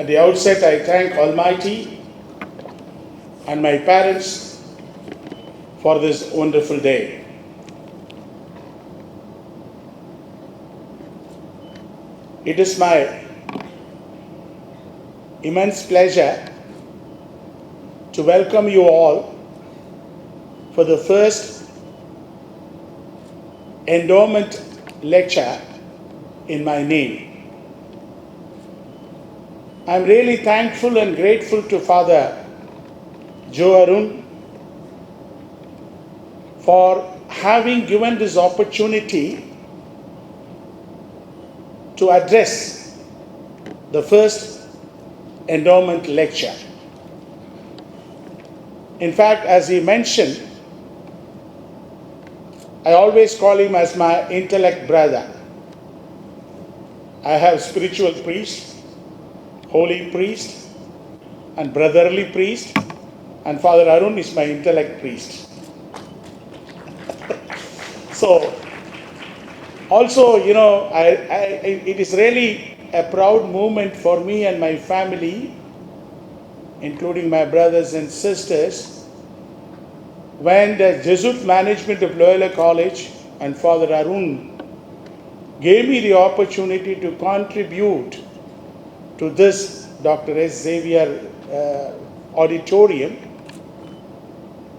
At the outset, I thank Almighty and my parents for this wonderful day. It is my immense pleasure to welcome you all for the first Endowment lecture in my name. I'm really thankful and grateful to Father Joe Arun for having given this opportunity to address the first endowment lecture. In fact, as he mentioned, I always call him as my intellect brother. I have spiritual priest, holy priest, and brotherly priest, and Father Arun is my intellect priest. So, also, it is really a proud moment for me and my family, including my brothers and sisters, when the Jesuit management of Loyola College and Father Arun gave me the opportunity to contribute to this Dr. S.Xavier auditorium,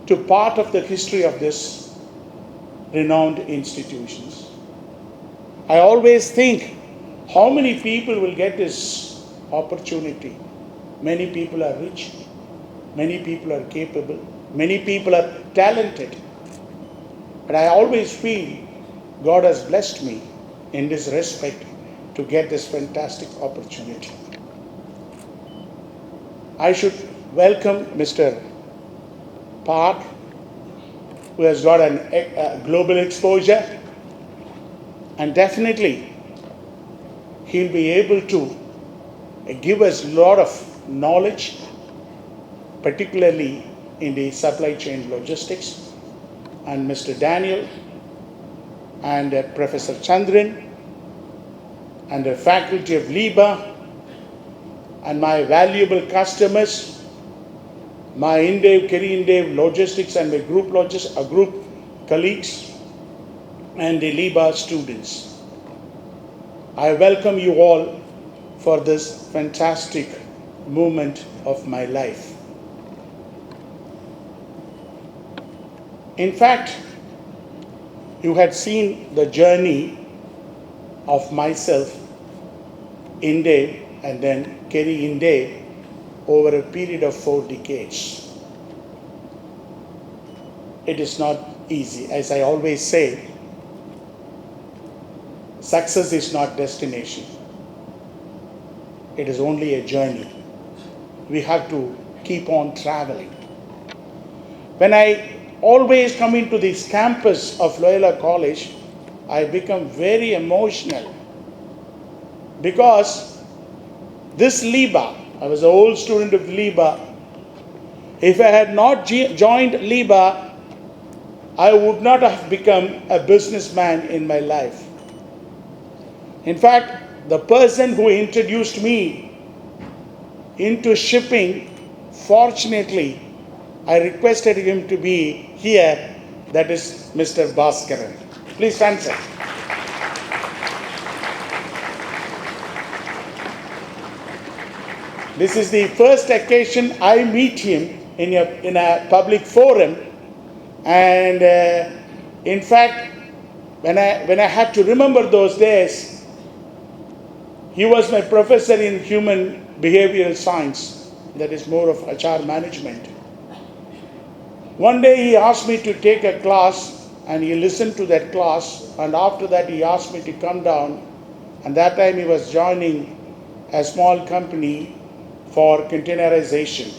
to part of the history of this renowned institutions. I always think, how many people will get this opportunity? Many people are rich, many people are capable, many people are talented. But I always feel God has blessed me in this respect to get this fantastic opportunity. I should welcome Mr. Park, who has got a global exposure, and definitely he'll be able to give us a lot of knowledge, particularly in the supply chain logistics. And Mr. Daniel and Professor Chandran and the faculty of LIBA and my valuable customers, my Kerry Indev logistics and my group colleagues, and the LIBA students. I welcome you all for this fantastic moment of my life. In fact, you had seen the journey of myself, Indev, and then Kerry Indev over a period of 4 decades. It is not easy. As I always say, success is not destination. It is only a journey. We have to keep on traveling. When I always come into this campus of Loyola College, I become very emotional, because this LIBA, I was an old student of LIBA. If I had not joined LIBA, I would not have become a businessman in my life. In fact, the person who introduced me into shipping, fortunately, I requested him to be here. That is Mr. Bhaskaran. Please stand, sir. This is the first occasion I meet him in a public forum, and in fact, when I had to remember those days, he was my professor in human behavioral science, that is more of HR management. One day he asked me to take a class, and he listened to that class, and after that he asked me to come down, and that time he was joining a small company for containerization.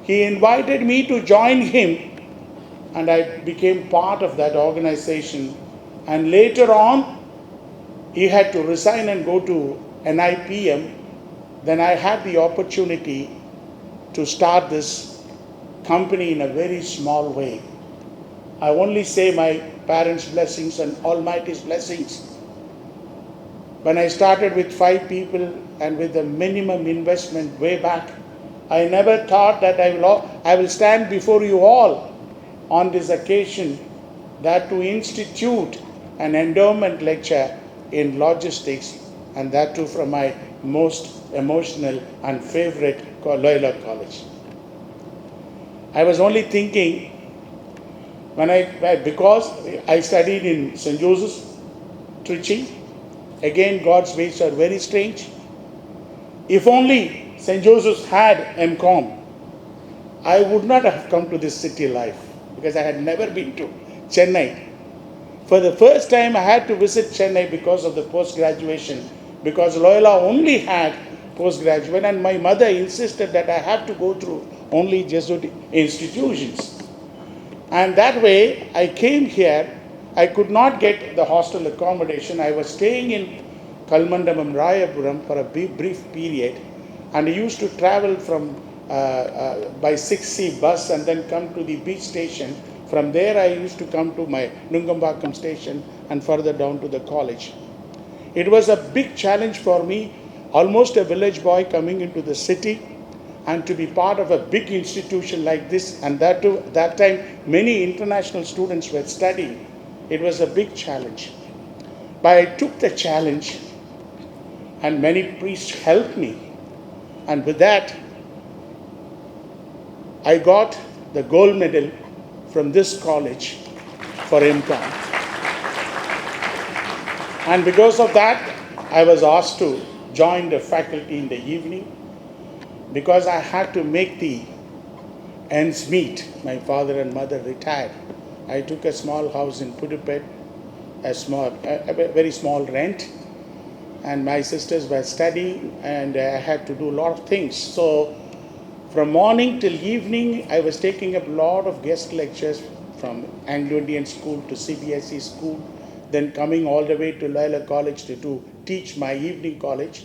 He invited me to join him, and I became part of that organization. And later on, he had to resign and go to NIPM. Then I had the opportunity to start this company in a very small way. I only say my parents' blessings and Almighty's blessings. When I started with 5 people and with the minimum investment way back, I never thought that I will stand before you all on this occasion, that to institute an endowment lecture in logistics, and that too from my most emotional and favorite Loyola College. I was only thinking because I studied in St. Joseph's, Trichy. Again, God's ways are very strange. If only St. Joseph's had M.Com, I would not have come to this city life, because I had never been to Chennai. For the first time, I had to visit Chennai because of the post-graduation, because Loyola only had postgraduate, and my mother insisted that I have to go through only Jesuit institutions. And that way, I came here. I could not get the hostel accommodation. I was staying in Kalmandamam, Rayapuram for a brief period, and I used to travel from by 6C bus and then come to the beach station. From there, I used to come to my Nungambakam station and further down to the college. It was a big challenge for me, almost a village boy coming into the city, and to be part of a big institution like this, and that too, that time many international students were studying. It was a big challenge. But I took the challenge, and many priests helped me. And with that, I got the gold medal from this college for M.Com. And because of that, I was asked to join the faculty in the evening, because I had to make the ends meet. My father and mother retired. I took a small house in Pudupet, a very small rent, and my sisters were studying, and I had to do a lot of things. So from morning till evening, I was taking up a lot of guest lectures from Anglo-Indian school to CBSE school, then coming all the way to Loyola College to teach my evening college,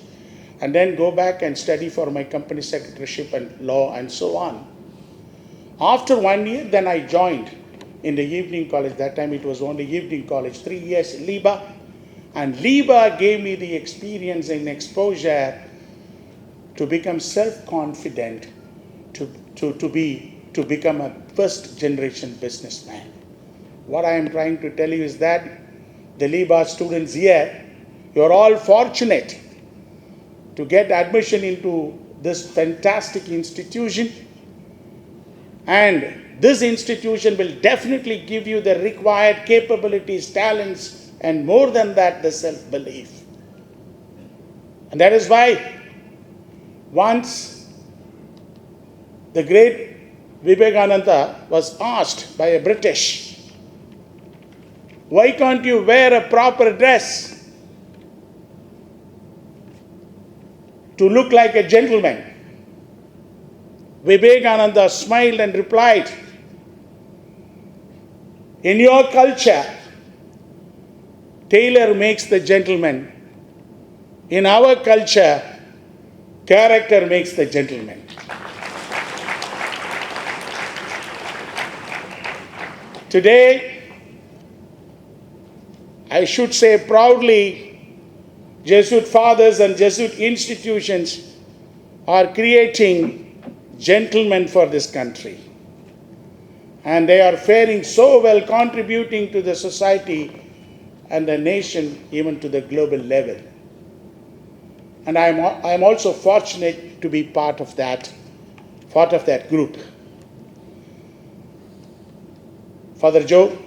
and then go back and study for my company secretaryship and law and so on. After 1 year, then I joined in the evening college. That time it was only evening college, 3 years LIBA. And LIBA gave me the experience and exposure to become self-confident, to become a first generation businessman. What I am trying to tell you is that the LIBA students here, you're all fortunate to get admission into this fantastic institution, and this institution will definitely give you the required capabilities, talents, and more than that, the self-belief. And that is why once the great Vivekananda was asked by a British, why can't you wear a proper dress to look like a gentleman? Vivekananda smiled and replied, in your culture, tailor makes the gentleman. In our culture, character makes the gentleman. Today, I should say proudly, Jesuit fathers and Jesuit institutions are creating gentlemen for this country. And they are faring so well, contributing to the society and the nation, even to the global level. And I am also fortunate to be part of that group. Father Joe,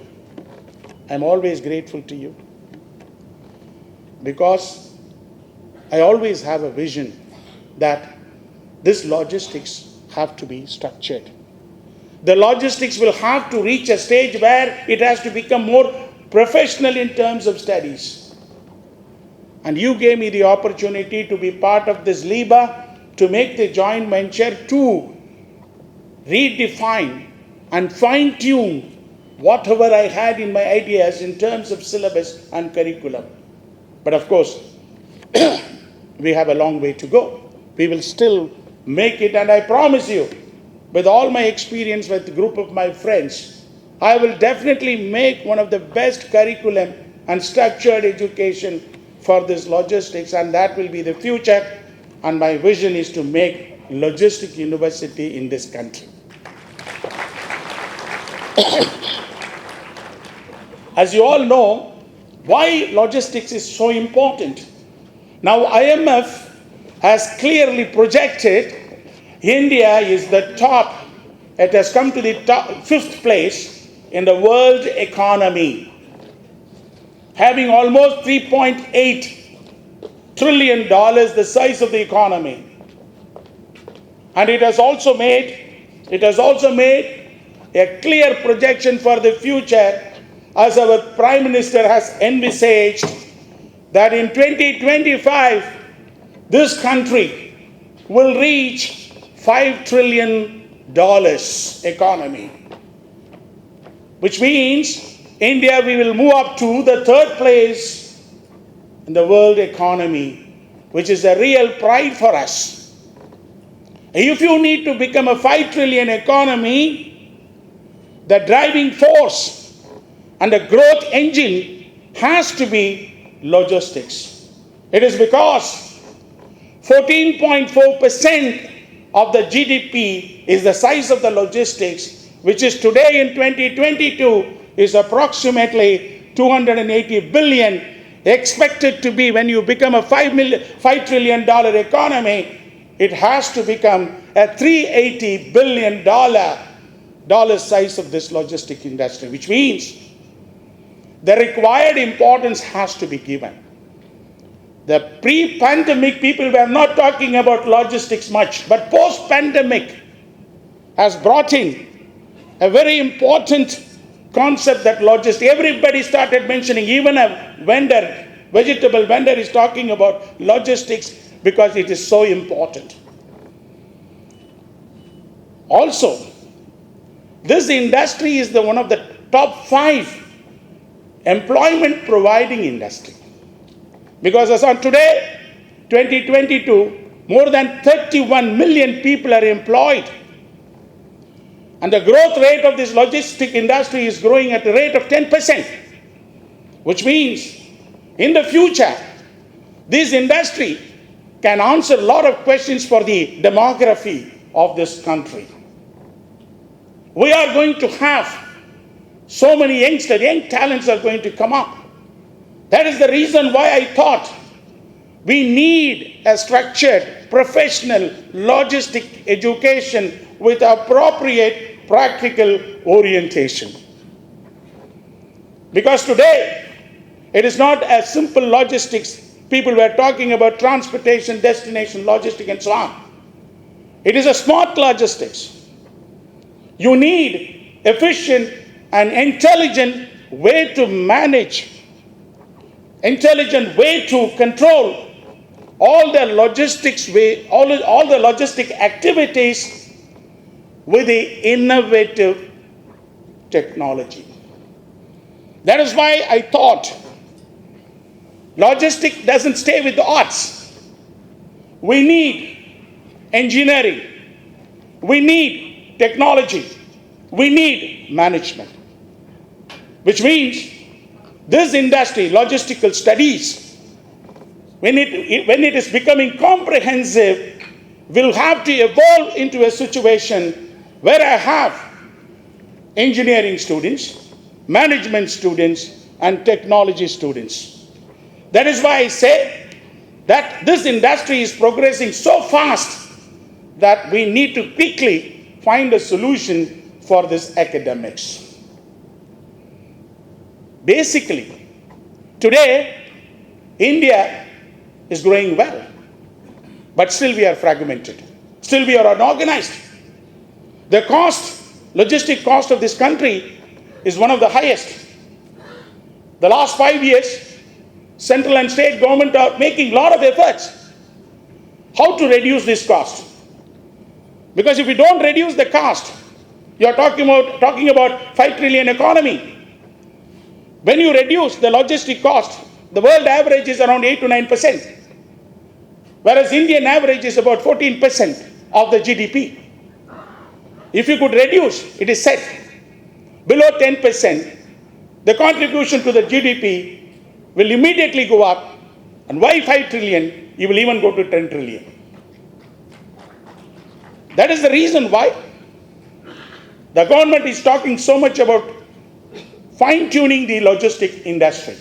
I'm always grateful to you, because I always have a vision that this logistics have to be structured. The logistics will have to reach a stage where it has to become more professional in terms of studies. And you gave me the opportunity to be part of this LIBA, to make the joint venture, to redefine and fine-tune whatever I had in my ideas in terms of syllabus and curriculum. But of course, we have a long way to go. We will still make it, and I promise you, with all my experience with a group of my friends, I will definitely make one of the best curriculum and structured education for this logistics, and that will be the future. And my vision is to make logistic university in this country. As you all know, why logistics is so important. Now, IMF has clearly projected India is the top, it has come to the top, fifth place in the world economy, having almost $3.8 trillion, the size of the economy. And it has also made a clear projection for the future, as our Prime Minister has envisaged that in 2025, this country will reach $5 trillion economy, which means India, we will move up to the third place in the world economy, which is a real pride for us. If you need to become a 5 trillion economy, the driving force and the growth engine has to be logistics. It is because 14.4% of the GDP is the size of the logistics, which is today in 2022 is approximately $280 billion, expected to be, when you become a $5 trillion economy, it has to become a $380 billion size of this logistic industry, which means the required importance has to be given. The pre-pandemic people were not talking about logistics much, but post-pandemic has brought in a very important concept that logistics, everybody started mentioning, even a vendor, vegetable vendor is talking about logistics because it is so important. Also, this industry is one of the top 5 employment providing industry. Because as on today, 2022, more than 31 million people are employed. And the growth rate of this logistic industry is growing at a rate of 10%, which means in the future, this industry can answer a lot of questions for the demography of this country. We are going to have so many youngsters, young talents are going to come up. That is the reason why I thought we need a structured, professional, logistic education with appropriate practical orientation. Because today, it is not a simple logistics. People were talking about transportation, destination, logistic, and so on. It is a smart logistics. You need efficient and intelligent way to manage, intelligent way to control all the logistics way, all the logistic activities with the innovative technology. That is why I thought logistics doesn't stay with the arts. We need engineering. We need technology. We need management. Which means this industry, logistical studies, when it is becoming comprehensive, will have to evolve into a situation where I have engineering students, management students, and technology students. That is why I say that this industry is progressing so fast that we need to quickly find a solution for this academics. Basically, today, India is growing well, but still we are fragmented. Still we are unorganized. The logistic cost of this country is one of the highest. The last 5 years, central and state government are making a lot of efforts. How to reduce this cost? Because if you don't reduce the cost, you are talking about 5 trillion economy. When you reduce the logistic cost, the world average is around 8 to 9%, whereas Indian average is about 14% of the GDP. If you could reduce, it is set below 10%, the contribution to the GDP will immediately go up, And why 5 trillion? You will even go to 10 trillion. That is the reason why the government is talking so much about fine-tuning the logistic industry.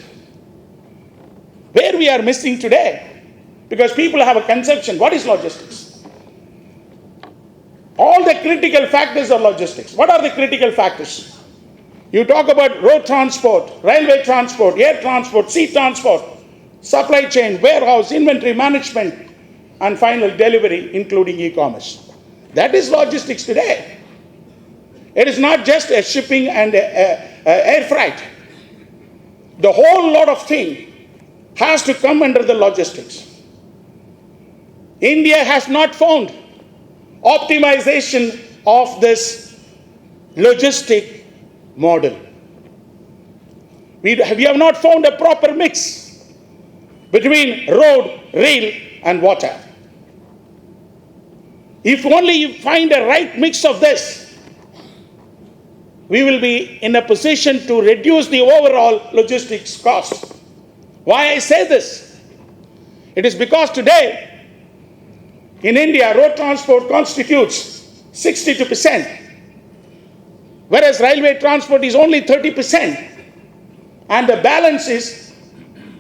Where we are missing today, because people have a conception, what is logistics? All the critical factors are logistics. What are the critical factors? You talk about road transport, railway transport, air transport, sea transport, supply chain, warehouse, inventory management, and final delivery, including e-commerce. That is logistics today. It is not just a shipping and air freight. The whole lot of thing has to come under the logistics. India has not found optimization of this logistic model. We have not found a proper mix between road, rail, and water. If only you find a right mix of this, we will be in a position to reduce the overall logistics cost. Why I say this? It is because today, in India, road transport constitutes 62%, whereas railway transport is only 30%, and the balance is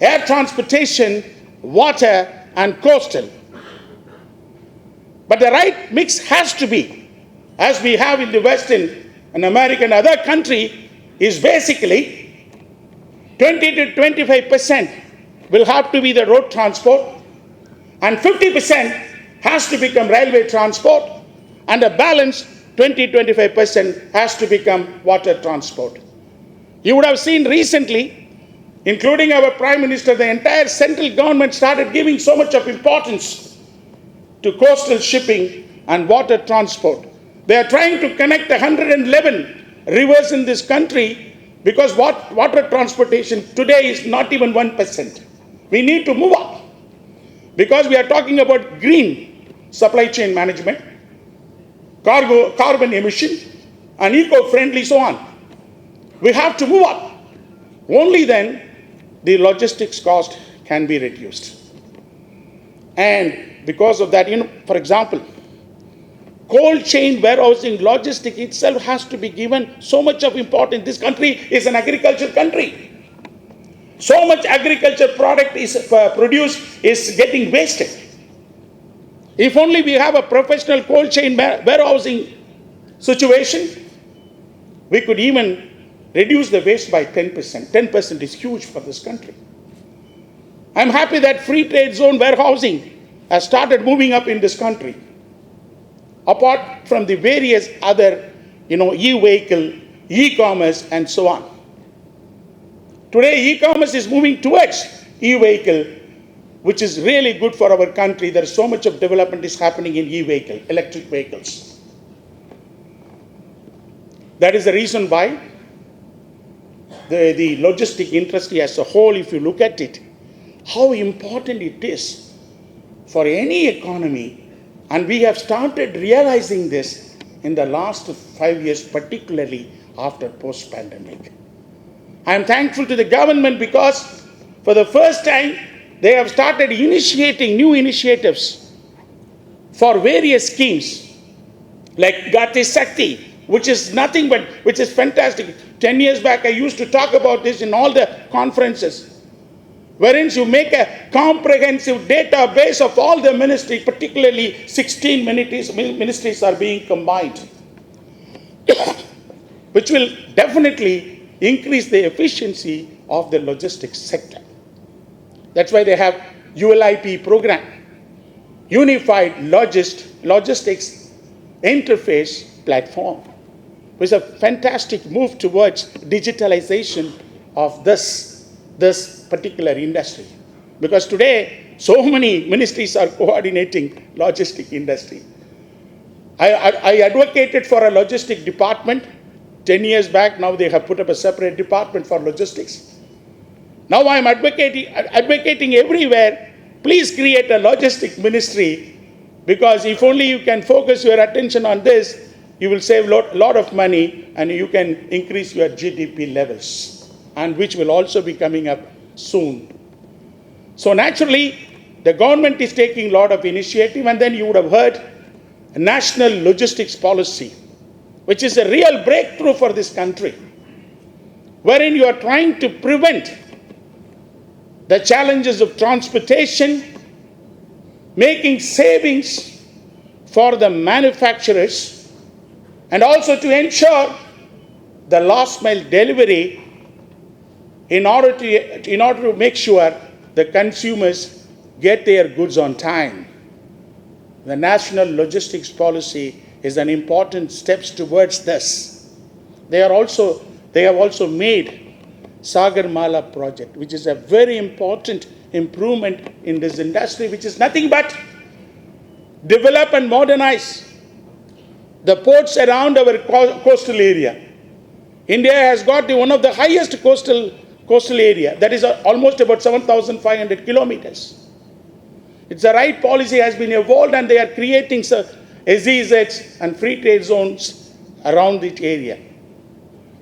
air transportation, water, and coastal. But the right mix has to be, as we have in the Western and American other country, is basically 20 to 25% will have to be the road transport, and 50% has to become railway transport, and the balance 20-25% has to become water transport. You would have seen recently, including our Prime Minister, the entire central government started giving so much of importance to coastal shipping and water transport. They are trying to connect 111 rivers in this country, because water transportation today is not even 1%. We need to move up, because we are talking about green supply chain management, carbon emission, and eco-friendly, so on. We have to move up. Only then the logistics cost can be reduced. And because of that, for example, cold chain warehousing logistic itself has to be given so much of importance. This country is an agriculture country. So much agriculture product is produced is getting wasted. If only we have a professional cold chain warehousing situation, we could even reduce the waste by 10%. 10% is huge for this country. I'm happy that free trade zone warehousing has started moving up in this country, apart from the various other, e-vehicle, e-commerce, and so on. Today, e-commerce is moving towards e-vehicle, which is really good for our country. There is so much of development is happening in e-vehicle, electric vehicles. That is the reason why the logistic industry as a whole, if you look at it, how important it is for any economy, and we have started realizing this in the last 5 years, particularly after post-pandemic. I am thankful to the government, because for the first time they have started initiating new initiatives for various schemes like Gati Shakti, which is nothing but, which is fantastic. 10 years back I used to talk about this in all the conferences, wherein you make a comprehensive database of all the ministries, particularly 16 ministries are being combined, which will definitely increase the efficiency of the logistics sector. That's why they have ULIP program, Unified Logistics Interface Platform, which is a fantastic move towards digitalization of this particular industry. Because today, so many ministries are coordinating logistic industry. I advocated for a logistic department 10 years back. Now they have put up a separate department for logistics. Now I am advocating everywhere, please create a logistic ministry, because if only you can focus your attention on this, you will save a lot of money and you can increase your GDP levels, and which will also be coming up soon. So naturally, the government is taking a lot of initiative, and then you would have heard a national logistics policy, which is a real breakthrough for this country, wherein you are trying to prevent the challenges of transportation, making savings for the manufacturers, and also to ensure the last mile delivery in order to make sure the consumers get their goods on time. The national logistics policy is an important step towards this. They have also made Sagarmala project, which is a very important improvement in this industry, which is nothing but develop and modernize the ports around our coastal area. India has got one of the highest coastal area, that is almost about 7,500 kilometers. It's the right policy has been evolved, and they are creating SEZs and free trade zones around the area.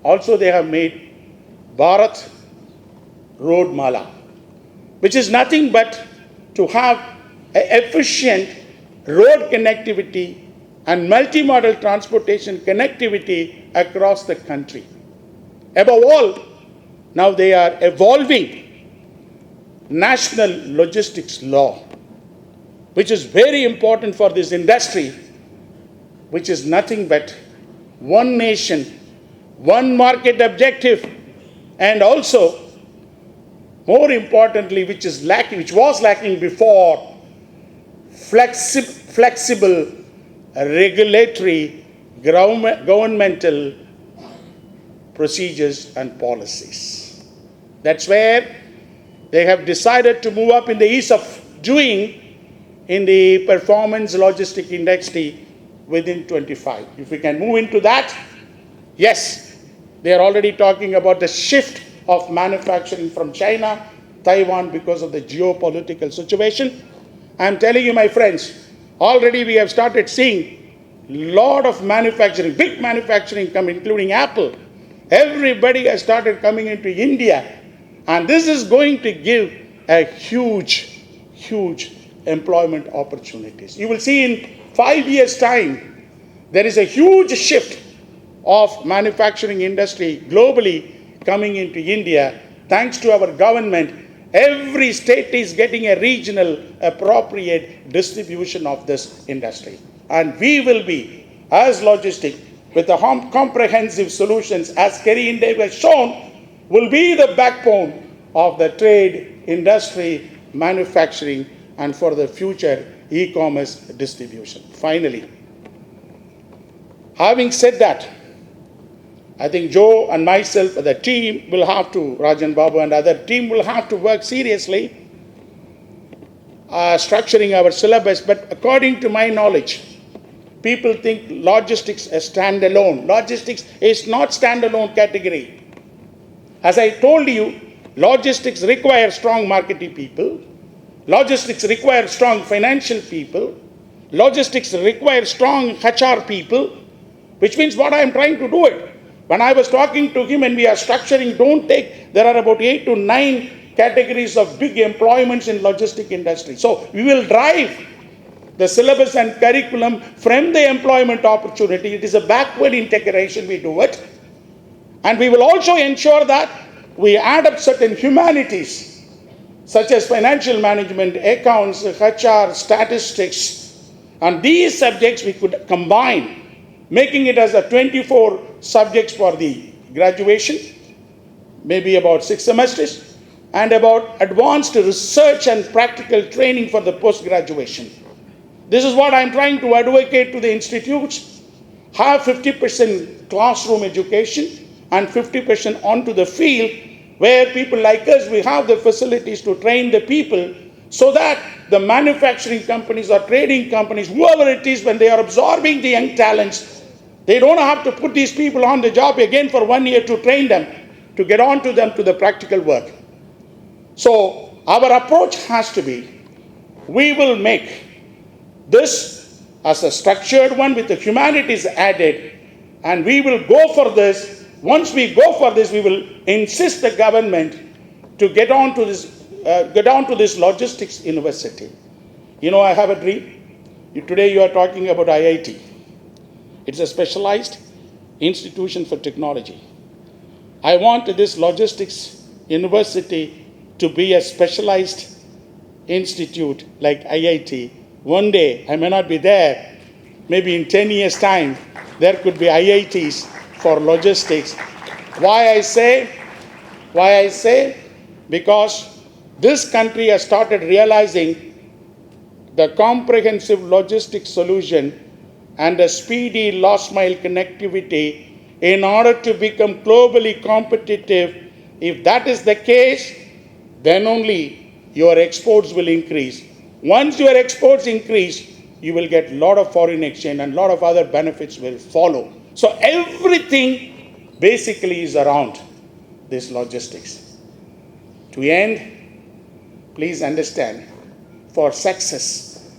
Also, they have made Bharat Road Mala, which is nothing but to have efficient road connectivity and multimodal transportation connectivity across the country. Above all, now they are evolving national logistics law, which is very important for this industry, which is nothing but one nation, one market objective, and also, more importantly, which was lacking before, flexible regulatory governmental procedures and policies. That's where they have decided to move up in the ease of doing in the performance logistic industry within 25. If we can move into that, yes, they are already talking about the shift of manufacturing from China, Taiwan, because of the geopolitical situation. I'm telling you, my friends, already we have started seeing a lot of manufacturing, big manufacturing come, including Apple. Everybody has started coming into India, and this is going to give a huge employment opportunities. You will see in 5 years' time, there is a huge shift of manufacturing industry globally coming into India. Thanks to our government, every state is getting a regional appropriate distribution of this industry. And we will be, as logistic, with the comprehensive solutions, as Kerry India has shown, will be the backbone of the trade, industry, manufacturing, and for the future e-commerce distribution. Finally, having said that, I think Joe and myself, the team will have to, Rajan Babu and other team will have to work seriously structuring our syllabus. But according to my knowledge, people think logistics is standalone. Logistics is not standalone category. As I told you, logistics requires strong marketing people. Logistics requires strong financial people. Logistics requires strong HR people, which means what I am trying to do it. When I was talking to him and we are structuring, there are about 8 to 9 categories of big employments in logistic industry. So we will drive the syllabus and curriculum from the employment opportunity. It is a backward integration, we do it. And we will also ensure that we add up certain humanities, such as financial management, accounts, HR, statistics. And these subjects we could combine, making it as a 24 subjects for the graduation, maybe about 6 semesters, and about advanced research and practical training for the post-graduation. This is what I'm trying to advocate to the institutes. Have 50% classroom education and 50% onto the field, where people like us, we have the facilities to train the people, so that the manufacturing companies or trading companies, whoever it is, when they are absorbing the young talents, they don't have to put these people on the job again for 1 year to train them, to get on to them to the practical work. So our approach has to be, we will make this as a structured one with the humanities added, and we will go for this. Once we go for this, we will insist the government to get on to this logistics university. I have a dream. Today you are talking about IIT. It's a specialized institution for technology. I want this logistics university to be a specialized institute like IIT. One day, I may not be there, maybe in 10 years' time, there could be IITs for logistics. Why I say? Because this country has started realizing the comprehensive logistics solution and a speedy last mile connectivity in order to become globally competitive. If that is the case, then only your exports will increase. Once your exports increase, you will get a lot of foreign exchange and a lot of other benefits will follow. So everything basically is around this logistics. To end, please understand, for success,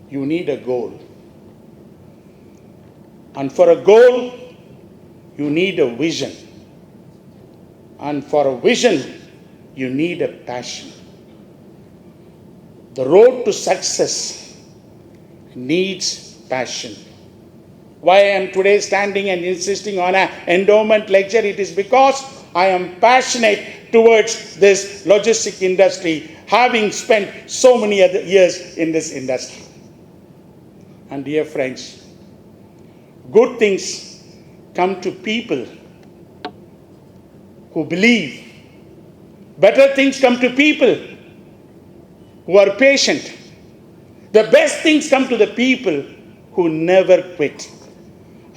you need a goal. And for a goal, you need a vision. And for a vision, you need a passion. The road to success needs passion. Why I am today standing and insisting on an endowment lecture, it is because I am passionate towards this logistic industry, having spent so many other years in this industry. And dear friends, good things come to people who believe. Better things come to people who are patient. The best things come to the people who never quit.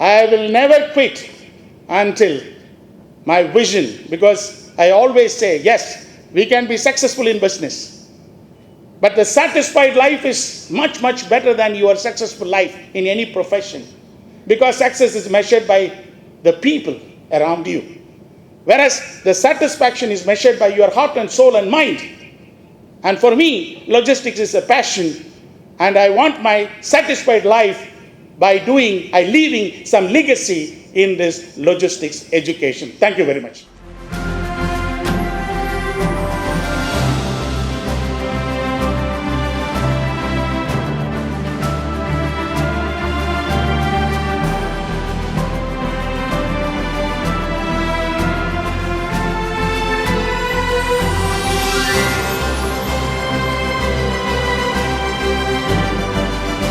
I will never quit until my vision, because I always say, yes, we can be successful in business, but the satisfied life is much, much better than your successful life in any profession, because success is measured by the people around you, whereas the satisfaction is measured by your heart and soul and mind. And for me, logistics is a passion, and I want my satisfied life by leaving some legacy in this logistics education. Thank you very much.